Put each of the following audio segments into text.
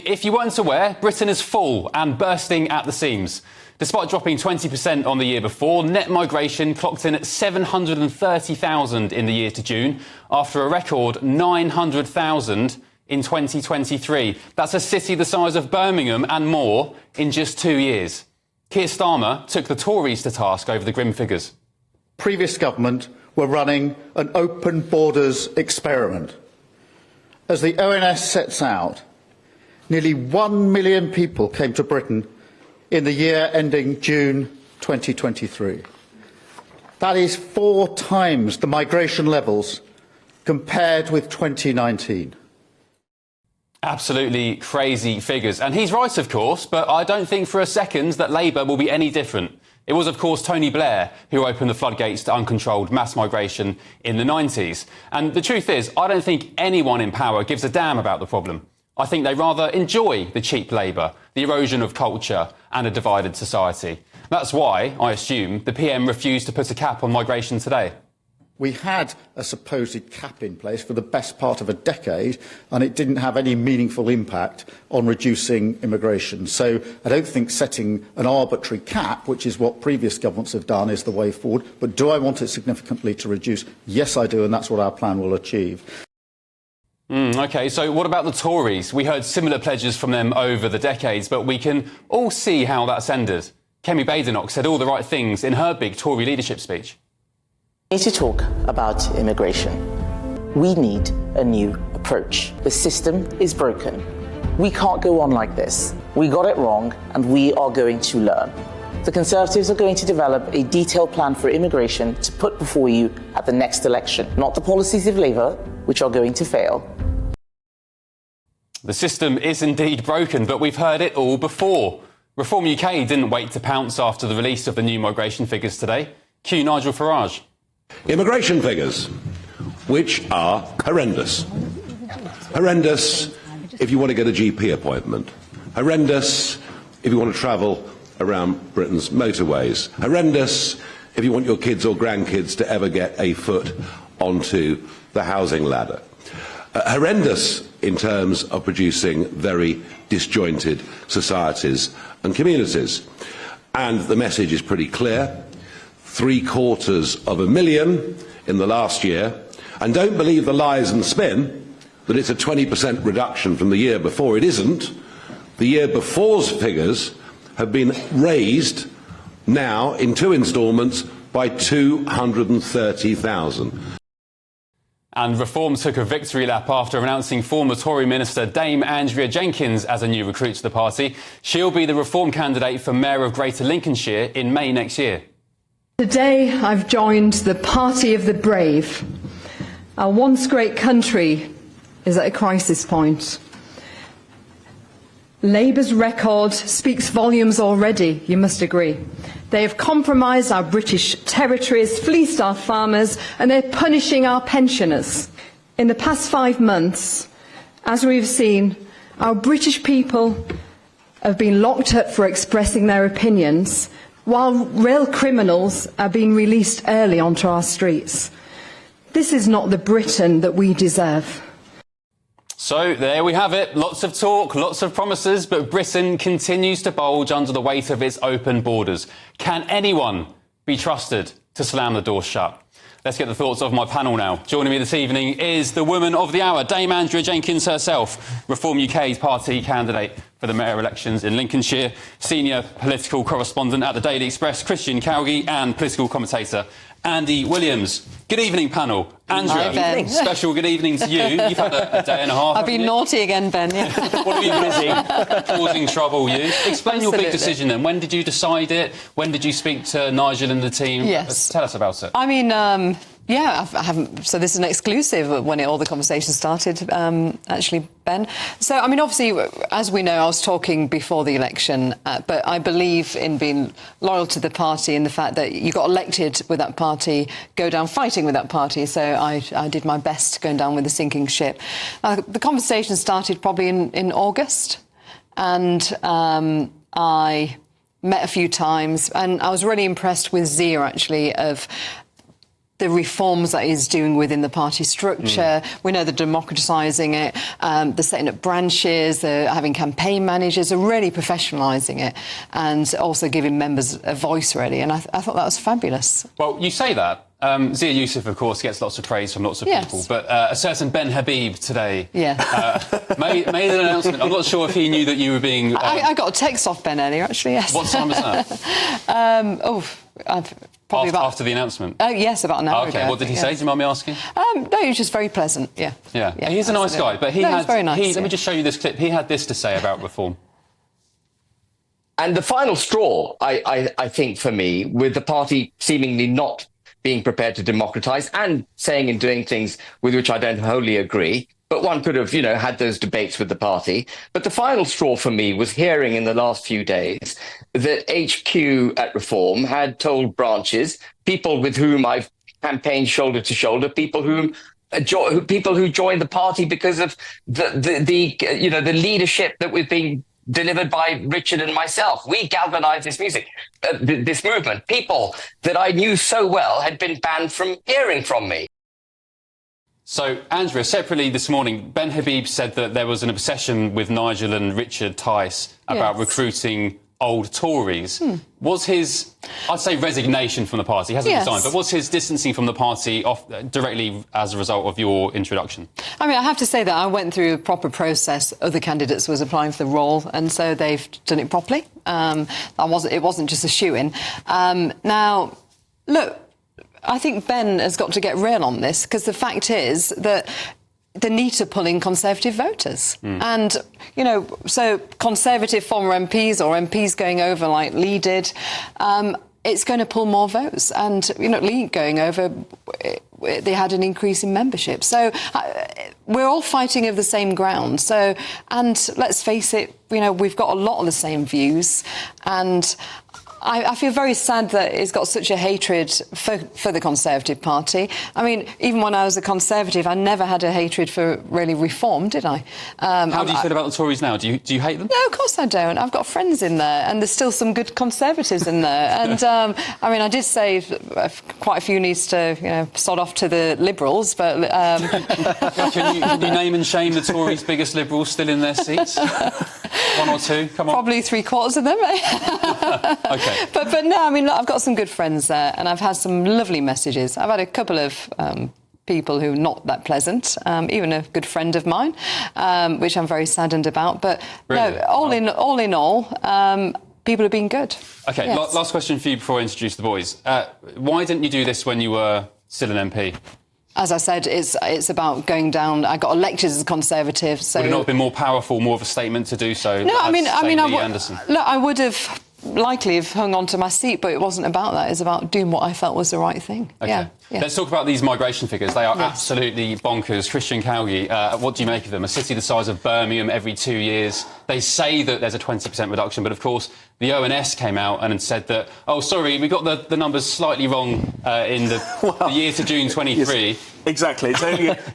if you weren't aware, Britain is full and bursting at the seams. Despite dropping 20% on the year before, net migration clocked in at 730,000 in the year to June, after a record 900,000 in 2023. That's a city the size of Birmingham and more in just 2 years. Keir Starmer took the Tories to task over the grim figures. Previous government were running an open borders experiment. As the ONS sets out, nearly 1 million people came to Britain in the year ending June 2023. That is 4 times the migration levels compared with 2019. Absolutely crazy figures. And he's right, of course, but I don't think for a second that Labour will be any different. It was, of course, Tony Blair who opened the floodgates to uncontrolled mass migration in the 90s. And the truth is, I don't think anyone in power gives a damn about the problem. I think they rather enjoy the cheap labour, the erosion of culture and a divided society. That's why, I assume, the PM refused to put a cap on migration today. We had a supposed cap in place for the best part of a decade, and it didn't have any meaningful impact on reducing immigration. So I don't think setting an arbitrary cap, which is what previous governments have done, is the way forward. But do I want it significantly to reduce? Yes, I do, and that's what our plan will achieve. OK, so what about the Tories? We heard similar pledges from them over the decades, but we can all see how that's ended. Kemi Badenoch said all the right things in her big Tory leadership speech. We need to talk about immigration. We need a new approach. The system is broken. We can't go on like this. We got it wrong, and we are going to learn. The Conservatives are going to develop a detailed plan for immigration to put before you at the next election, not the policies of Labour, which are going to fail. The system is indeed broken, but we've heard it all before. Reform UK didn't wait to pounce after the release of the new migration figures today. Cue Nigel Farage. Immigration figures, which are horrendous. Horrendous if you want to get a GP appointment. Horrendous if you want to travel around Britain's motorways. Horrendous if you want your kids or grandkids to ever get a foot onto the housing ladder. Horrendous in terms of producing very disjointed societies and communities. And the message is pretty clear. 750,000 in the last year, and don't believe the lies and spin that it's a 20% reduction from the year before. It isn't. The year before's figures have been raised now in 2 instalments by 230,000. And Reform took a victory lap after announcing former Tory minister Dame Andrea Jenkyns as a new recruit to the party. She'll be the Reform candidate for Mayor of Greater Lincolnshire in May next year. Today I've joined the party of the brave. Our once great country is at a crisis point. Labour's record speaks volumes already, you must agree. They have compromised our British territories, fleeced our farmers, and they're punishing our pensioners. In the past 5 months, as we've seen, our British people have been locked up for expressing their opinions, while real criminals are being released early onto our streets. This is not the Britain that we deserve. So there we have it. Lots of talk, lots of promises, but Britain continues to bulge under the weight of its open borders. Can anyone be trusted to slam the door shut? Let's get the thoughts of my panel now. Joining me this evening is the woman of the hour, Dame Andrea Jenkyns herself, Reform UK's party candidate for the mayor elections in Lincolnshire, senior political correspondent at the Daily Express, Christian Cowgie, and political commentator Andy Williams. Good evening, panel. Andrea, Hi, Ben. Special good evening to you. You've had a day and a half. I've been naughty again, Ben. Yeah. What have you been busy causing trouble, you? Explain your big decision then. When did you decide it? When did you speak to Nigel and the team? Yes. Tell us about it. I mean, yeah, I haven't. So this is an exclusive when all the conversation started, actually, Ben. So, I mean, obviously, as we know, I was talking before the election, but I believe in being loyal to the party and the fact that you got elected with that party, go down fighting with that party. So I did my best going down with the sinking ship. The conversation started probably in August, and I met a few times, and I was really impressed with Zia, actually, of the reforms that he's doing within the party structure. We know they're democratising it, they're setting up branches, they're having campaign managers, they're really professionalising it and also giving members a voice, really. And I thought that was fabulous. Well, you say that. Zia Youssef, of course, gets lots of praise from lots of people, but a certain Ben Habib today made an announcement. I'm not sure if he knew that you were being... I got a text off Ben earlier, actually, yes. What time was that? Probably after the announcement? Oh, yes, about an hour ago. OK, what did he say? Do you mind me asking? No, he was just very pleasant, yeah. He's a nice guy, but he's very nice. Let me just show you this clip. He had this to say about reform. And the final straw, I think, for me, with the party seemingly not being prepared to democratise and saying and doing things with which I don't wholly agree, but one could have, had those debates with the party. But the final straw for me was hearing in the last few days that HQ at Reform had told branches, people with whom I've campaigned shoulder to shoulder, people who joined the party because of the leadership that was being delivered by Richard and myself. We galvanised this movement. People that I knew so well had been banned from hearing from me. So, Andrea, separately this morning, Ben Habib said that there was an obsession with Nigel and Richard Tice about recruiting old Tories. Was his, I'd say, resignation from the party, he hasn't resigned, but was his distancing from the party directly as a result of your introduction? I mean, I have to say that I went through a proper process. Other candidates was applying for the role, and so they've done it properly. It wasn't just a shoo-in. Now, look, I think Ben has got to get real on this, because the fact is that they need to pull in Conservative voters. And, so Conservative former MPs or MPs going over like Lee did, it's going to pull more votes. And, Lee going over, they had an increase in membership. So we're all fighting over the same ground. So, and let's face it, we've got a lot of the same views. And I feel very sad that it's got such a hatred for the Conservative Party. I mean, even when I was a Conservative, I never had a hatred for really reform, did I? How do you feel about the Tories now? Do you hate them? No, of course I don't. I've got friends in there, and there's still some good Conservatives in there. And, I mean, I did say quite a few needs to, sod off to the Liberals, but... Can you name and shame the Tories' biggest Liberals still in their seats? One or two? Come on. Probably 3/4 of them. OK. But no, I mean, look, I've got some good friends there, and I've had some lovely messages. I've had a couple of people who are not that pleasant, even a good friend of mine, which I'm very saddened about. But really? No, all in all, people have been good. OK, yes. Last question for you before I introduce the boys. Why didn't you do this when you were still an MP? As I said, it's about going down. I got elected as a Conservative, so... Would it not have been more powerful, more of a statement to do so? No, I would have likely have hung on to my seat, but it wasn't about that. It's about doing what I felt was the right thing. OK. Yeah. Let's talk about these migration figures. They are absolutely bonkers. Christian Cowley, what do you make of them? A city the size of Birmingham every 2 years. They say that there's a 20% reduction, but of course the ONS came out and said that, oh, sorry, we got the numbers slightly wrong in the year to June 23. Yes, exactly.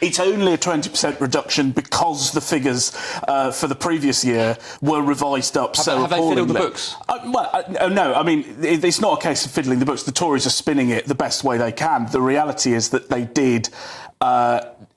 It's only a 20% reduction because the figures for the previous year were revised up so appallingly. Have they fiddled the books? No, I mean, it's not a case of fiddling the books. The Tories are spinning it the best way they can. The reality is that they did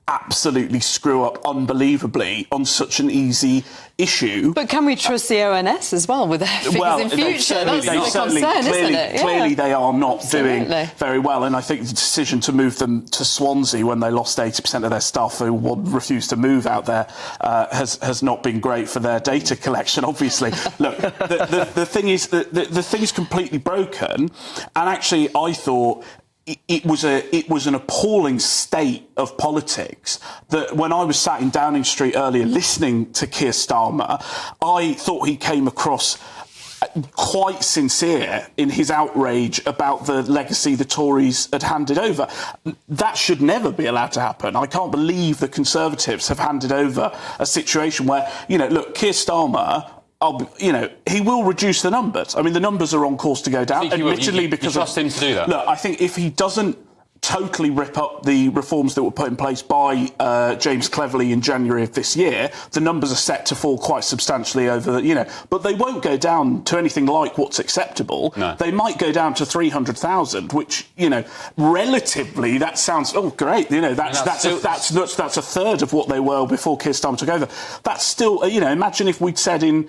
absolutely screw up unbelievably on such an easy issue. But can we trust the ONS as well with their figures in future? That's the concern, isn't it? Clearly they are not doing very well, and I think the decision to move them to Swansea when they lost 80% of their staff who refused to move out there has not been great for their data collection, obviously. Look, the thing is, the thing's completely broken, and actually I thought it was an appalling state of politics that when I was sat in Downing Street earlier listening to Keir Starmer, I thought he came across quite sincere in his outrage about the legacy the Tories had handed over. That should never be allowed to happen. I can't believe the Conservatives have handed over a situation where, look, Keir Starmer, he will reduce the numbers. I mean, the numbers are on course to go down, admittedly, because... You trust him to do that? Look, I think if he doesn't totally rip up the reforms that were put in place by James Cleverly in January of this year, the numbers are set to fall quite substantially over, but they won't go down to anything like what's acceptable. No. They might go down to 300,000, which, relatively, that sounds, great. That's a third of what they were before Keir Starmer took over. That's still, imagine if we'd said in,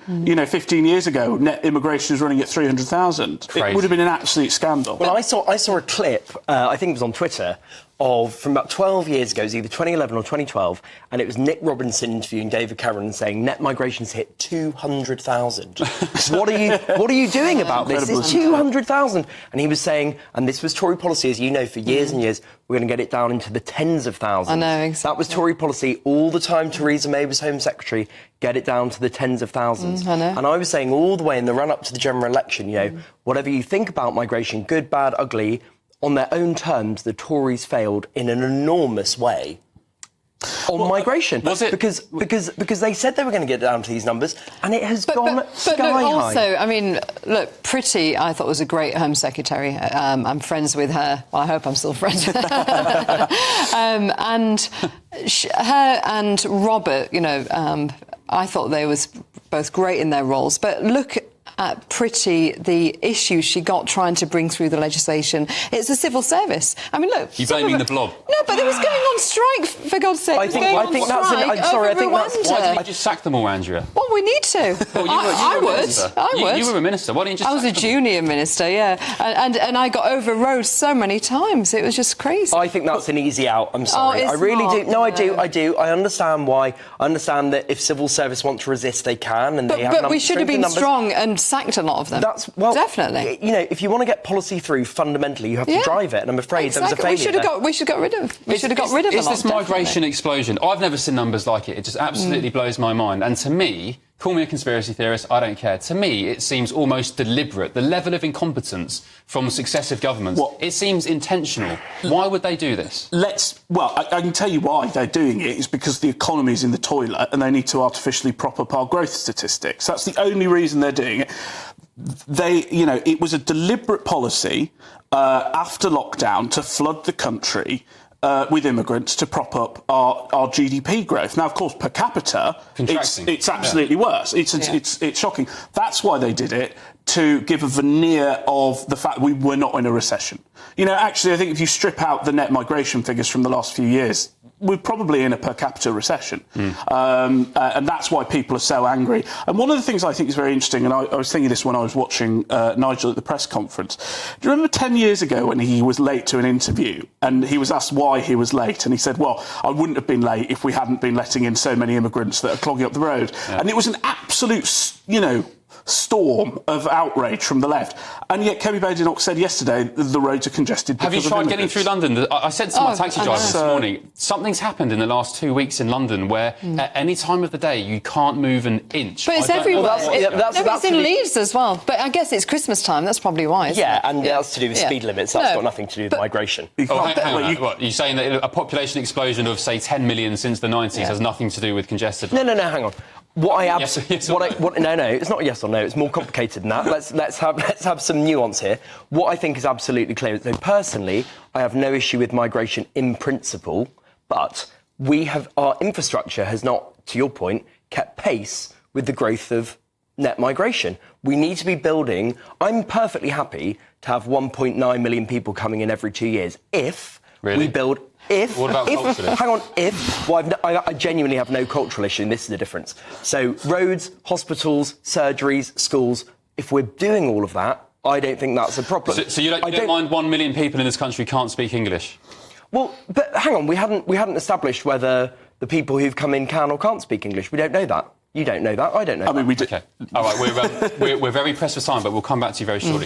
15 years ago, net immigration is running at 300,000. It would have been an absolute scandal. Well, I saw a clip, I think it was on Twitter, from about 12 years ago, it was either 2011 or 2012, and it was Nick Robinson interviewing David Cameron saying net migration's hit 200,000. What are you doing about this? It's 200,000. And he was saying, and this was Tory policy, as you know, for years and years, we're going to get it down into the tens of thousands. I know, exactly. That was Tory policy all the time Theresa May was Home Secretary, get it down to the tens of thousands. I know. And I was saying all the way in the run-up to the general election, whatever you think about migration, good, bad, ugly, on their own terms, the Tories failed in an enormous way on migration. Was it? Because they said they were going to get down to these numbers, and it has gone sky high. Also, Priti, I thought was a great Home Secretary. I'm friends with her. Well, I hope I'm still friends with her. And her and Robert, I thought they was both great in their roles. But look at Priti, the issues she got trying to bring through the legislation. It's the civil service. Look... You're blaming the blob? No, but it was going on strike, for God's sake. I think that's... Why did you just sack them all, Andrea? Well, we need to. Well, I would. You were a minister. Why didn't you just I was a junior minister, yeah. And I got overrode so many times. It was just crazy. I think that's an easy out. I'm sorry. I really do. No, I do. I understand why. I understand that if civil service want to resist, they can, and they have... But we should have been strong and sacked a lot of them. Definitely. If you want to get policy through, fundamentally, you have to drive it, and I'm afraid there was a failure. We should have got rid of Is this migration explosion? I've never seen numbers like it. It just absolutely blows my mind. And to me, call me a conspiracy theorist, I don't care. To me, it seems almost deliberate. The level of incompetence from successive governments, it seems intentional. Why would they do this? I can tell you why they're doing it. It's because the economy's in the toilet and they need to artificially prop up our growth statistics. That's the only reason they're doing it. It was a deliberate policy after lockdown to flood the country with immigrants to prop up our GDP growth. Now, of course, per capita, it's absolutely worse. It's shocking. That's why they did it, to give a veneer of the fact we were not in a recession. Actually, I think if you strip out the net migration figures from the last few years, we're probably in a per capita recession. And that's why people are so angry. And one of the things I think is very interesting, and I was thinking this when I was watching Nigel at the press conference. Do you remember 10 years ago when he was late to an interview and he was asked why he was late? And he said, well, I wouldn't have been late if we hadn't been letting in so many immigrants that are clogging up the road. Yeah. And it was an absolute, storm of outrage from the left. And yet Kemi Badenoch said yesterday that the roads are congested because Have you tried getting through London? I said to my taxi driver this morning, something's happened in the last 2 weeks in London where at any time of the day you can't move an inch. But it's everywhere. It's in Leeds as well. But I guess it's Christmas time, that's probably why, isn't it? And that's to do with speed limits. That's got nothing to do with migration. You're saying that a population explosion of, say, 10 million since the 90s has nothing to do with congested... No, hang on. No, it's not yes or no. It's more complicated than that. Let's have some nuance here. What I think is absolutely clear. So personally, I have no issue with migration in principle, but our infrastructure has not, to your point, kept pace with the growth of net migration. We need to be building. I'm perfectly happy to have 1.9 million people coming in every 2 years if we build. What about culturally? I genuinely have no cultural issue, and this is the difference. So roads, hospitals, surgeries, schools, if we're doing all of that, I don't think that's a problem. So you don't mind 1 million people in this country can't speak English? Well, but hang on, we hadn't established whether the people who've come in can or can't speak English. We don't know that. You don't know that. I don't know that. Okay. All right, we're very pressed for time, but we'll come back to you very shortly.